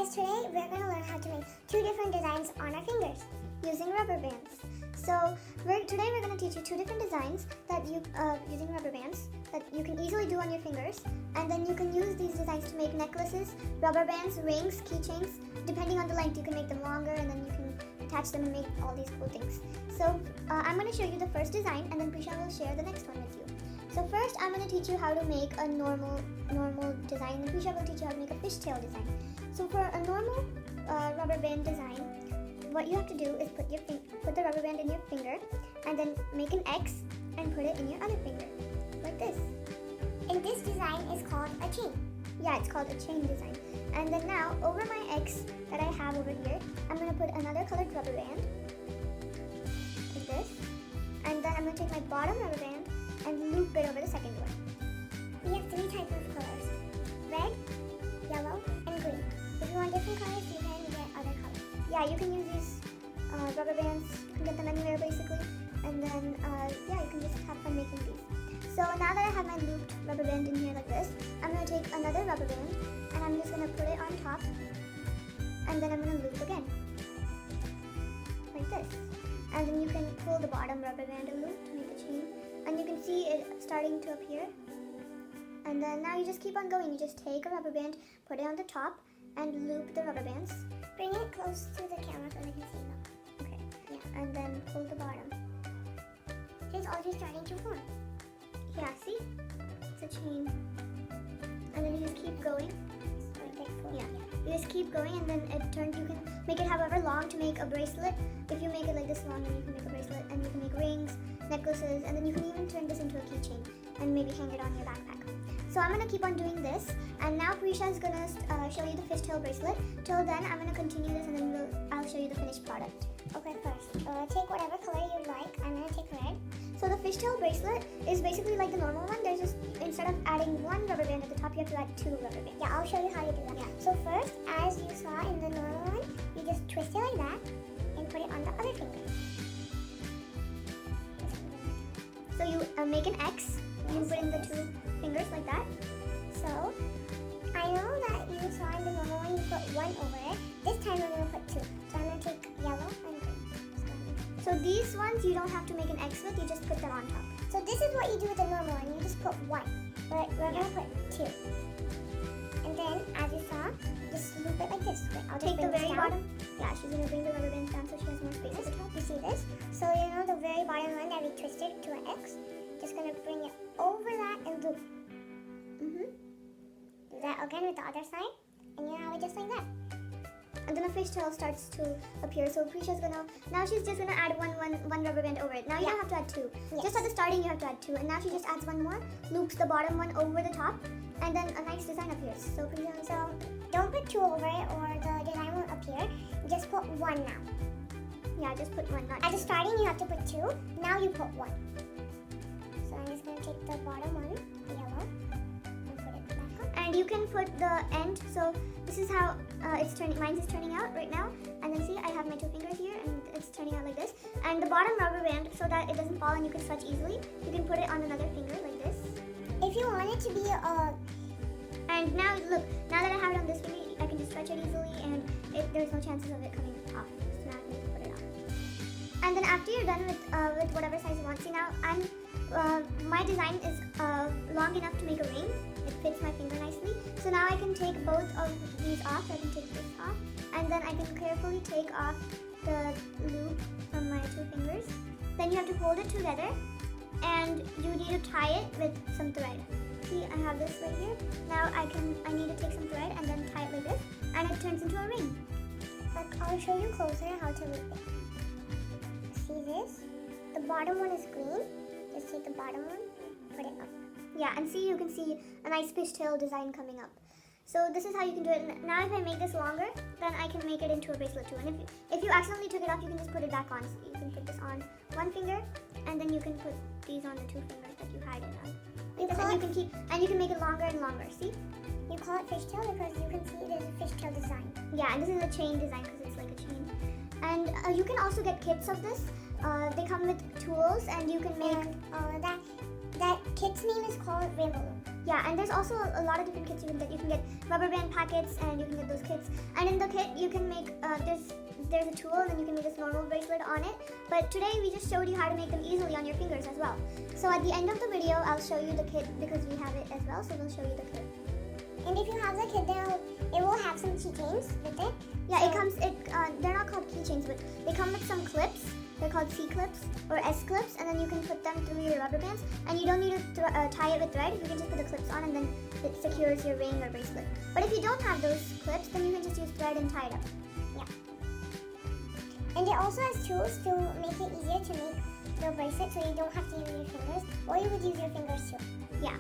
guys, today we're going to learn how to make two different designs on our fingers using rubber bands. So today we're going to teach you two different designs that you using rubber bands that you can easily do on your fingers, and then you can use these designs to make necklaces, rubber bands, rings, keychains. Depending on the length, you can make them longer, and then you can attach them and make all these cool things. So I'm going to show you the first design, and then Prisha will share the next one with you. So first, I'm going to teach you how to make a normal design, and Prisha will teach you how to make a fishtail design. So for a normal rubber band design, what you have to do is put the rubber band in your finger, and then make an X and put it in your other finger, like this. And this design is called a chain. Yeah, it's called a chain design. And then now, over my X that I have over here, I'm going to put another colored rubber band, like this. And then I'm going to take my bottom rubber band and loop it over the second one. We have three types of colors: red, yellow, and green. If you want different colors, you can get other colors. Yeah, you can use these rubber bands. You can get them anywhere basically. And then, yeah, you can just have fun making these. So now that I have my looped rubber band in here like this, I'm going to take another rubber band and I'm just going to put it on top. And then I'm going to loop again, like this. And then you can pull the bottom rubber band a loop to make a chain. And you can see it starting to appear. And then now you just keep on going. You just take a rubber band, put it on the top, and loop the rubber bands. Bring it close to the camera so they can see them. Okay. Yeah. And then pull the bottom. It's already starting to form. Yeah, see? It's a chain. And then you just keep going. Yeah. You just keep going, and then it turns. You can make it however long to make a bracelet. If you make it like this long, then you can make a bracelet, and you can make rings, necklaces, and then you can even turn this into a keychain and maybe hang it on your backpack. So I'm gonna keep on doing this, and now Prisha is gonna show you the fishtail bracelet. Till then, I'm gonna continue this, and then I'll show you the finished product. Okay, first, take whatever color you like. I'm gonna take red. So the fishtail bracelet is basically like the normal one. There's just, instead of adding one rubber band at the top, you have to add two rubber bands. Yeah, I'll show you how you do that. Yeah. So first, as you saw in the normal one, you just twist it like that and put it on the other finger. So you make an X. You put in the two fingers like that. So I know that you saw in the normal one you put one over it. This time we're gonna put two. So I'm gonna take yellow and green. So these ones you don't have to make an X with, you just put them on top. So this is what you do with the normal one, you just put one. But we're gonna put two. And then, as you saw, just loop it like this. Wait, I'll Take the very down. bottom. Yeah, she's gonna bring the rubber bands down so she has more space at the top. You see this? So you know the very bottom one that we twisted to an X? Just gonna bring it over that and loop. Do that again with the other side. And you have it just like that. And then a fishtail starts to appear. So Prisha's now she's just gonna add one rubber band over it. Now you don't have to add two. Yes. Just at the starting you have to add two. And now she just adds one more, loops the bottom one over the top, and then a nice design appears. So Prisha, So don't put two over it or the design won't appear. Just put one now. yeah, just put one, not At two. the starting you have to put two. Now you put one. So I'm just gonna take the bottom one, the yellow, and put it back on. And you can put the end. So this is how it's turning. Mine is turning out right now. And then see, I have my two fingers here, and it's turning out like this. And the bottom rubber band, so that it doesn't fall and you can stretch easily, you can put it on another finger like this. If you want it to be And now look, now that I have it on this finger, I can just stretch it easily, and there's no chances of it coming off. So now I can just put it on. And then after you're done with whatever size you want, see now my design is long enough to make a ring. It fits my finger nicely. So now I can take both of these off. I can take this off, and then I can carefully take off the loop from my two fingers. Then you have to hold it together, and you need to tie it with some thread. See, I have this right here. Now I need to take some thread and then tie it like this, and it turns into a ring. Like, I'll show you closer how to loop it. See this? The bottom one is green. Just take the bottom one, put it up. Yeah, and see, you can see a nice fishtail design coming up. So this is how you can do it. Now if I make this longer, then I can make it into a bracelet too. And if you accidentally took it off, you can just put it back on. So you can put this on one finger, and then you can put these on the two fingers that you had it on. And you can make it longer and longer. See? You call it fishtail because you can see it is a fishtail design. Yeah, and this is a chain design because it's like a chain. And you can also get kits of this. They come with tools, and you can make. And, that kit's name is called Rainbow Loom. Yeah, and there's also a lot of different kits you can get. You can get rubber band packets, and you can get those kits. And And in the kit, you can make there's a tool, and then you can make this normal bracelet on it. But today we just showed you how to make them easily on your fingers as well. So at the end of the video, I'll show you the kit because we have it as well. So we'll show you the kit. And if you have the kit, then it will have some keychains with it. Yeah, so they're not called keychains, but they come with some clips. They're called C clips or S clips, and then you can put them through your rubber bands. And you don't need to tie it with thread. You can just put the clips on, and then it secures your ring or bracelet. But if you don't have those clips, then you can just use thread and tie it up. Yeah. And it also has tools to make it easier to make the bracelet, so you don't have to use your fingers, or you would use your fingers too. Yeah.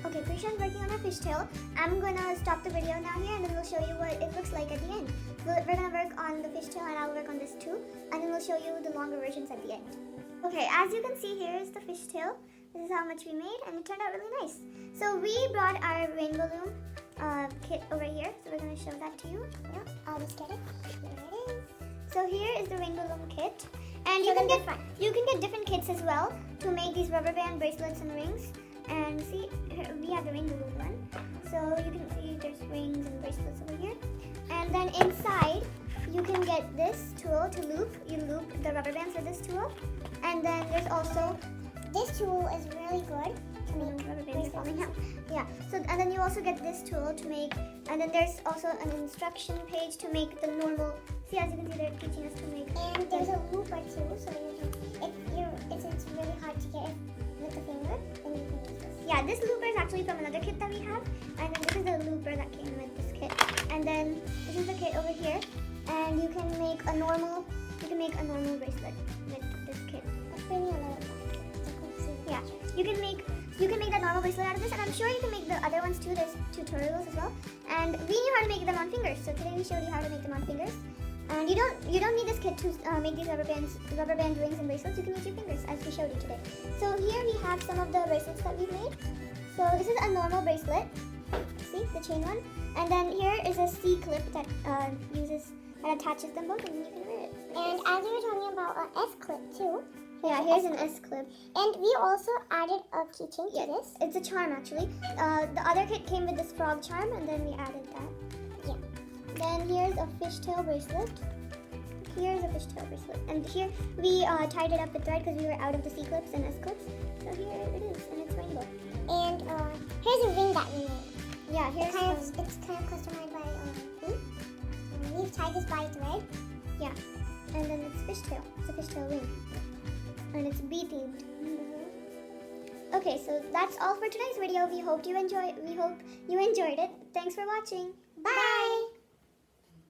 Okay, Krisha's working on her fishtail. I'm gonna stop the video now here, and then we'll show you what it looks like at the end. We're gonna work on the fishtail, and I'll work on this too, and then we'll show you the longer versions at the end. Okay, as you can see, here is the fishtail. This is how much we made, and it turned out really nice. So we brought our rainbow loom kit over here, so we're gonna show that to you. Yeah, I'll just get it. Here it is. So here is the rainbow loom kit, and you can get different kits as well to make these rubber band bracelets and rings. And see, here we have the rainbow loom one. So you can see there's rings and bracelets over here. And then inside, you can get this tool to loop. You loop the rubber bands with this tool. And then there's also, this tool is really good to make rubber bands are falling out. Yeah. So and then you also get this tool to make. And then there's also an instruction page to make the normal. See, as you can see, they're teaching us to make. And there's a looper too, so it's really hard to get with the finger, then you can use this. Yeah, this looper is actually from another kit that we have, and then this is the looper that came with this kit. And then this is the kit over here, and you can make a normal bracelet with this kit. Let's bring you another one. Yeah, you can make that normal bracelet out of this, and I'm sure you can make the other ones too. There's tutorials as well, and we knew how to make them on fingers. So today we showed you how to make them on fingers. And you don't need this kit to make these rubber band rings and bracelets. You can use your fingers, as we showed you today. So here we have some of the bracelets that we've made. So this is a normal bracelet. See, the chain one. And then here is a C clip that attaches them both, and then you can wear it. And as you were talking about an S clip too. Yeah, here's an S clip. And we also added a keychain to this. It's a charm actually. The other kit came with this frog charm, and then we added that. Yeah. Then here's a fishtail bracelet. Here's a fishtail bracelet. And here we tied it up with thread because we were out of the C clips and S clips. So here it is, and it's rainbow. And here's a ring that we made. Yeah, here's it's kind of customized by me. We've tied this by thread. Yeah. And then it's fishtail. It's a fishtail ring. And it's bee themed. Okay, so that's all for today's video. We hope you enjoyed it. Thanks for watching. Bye.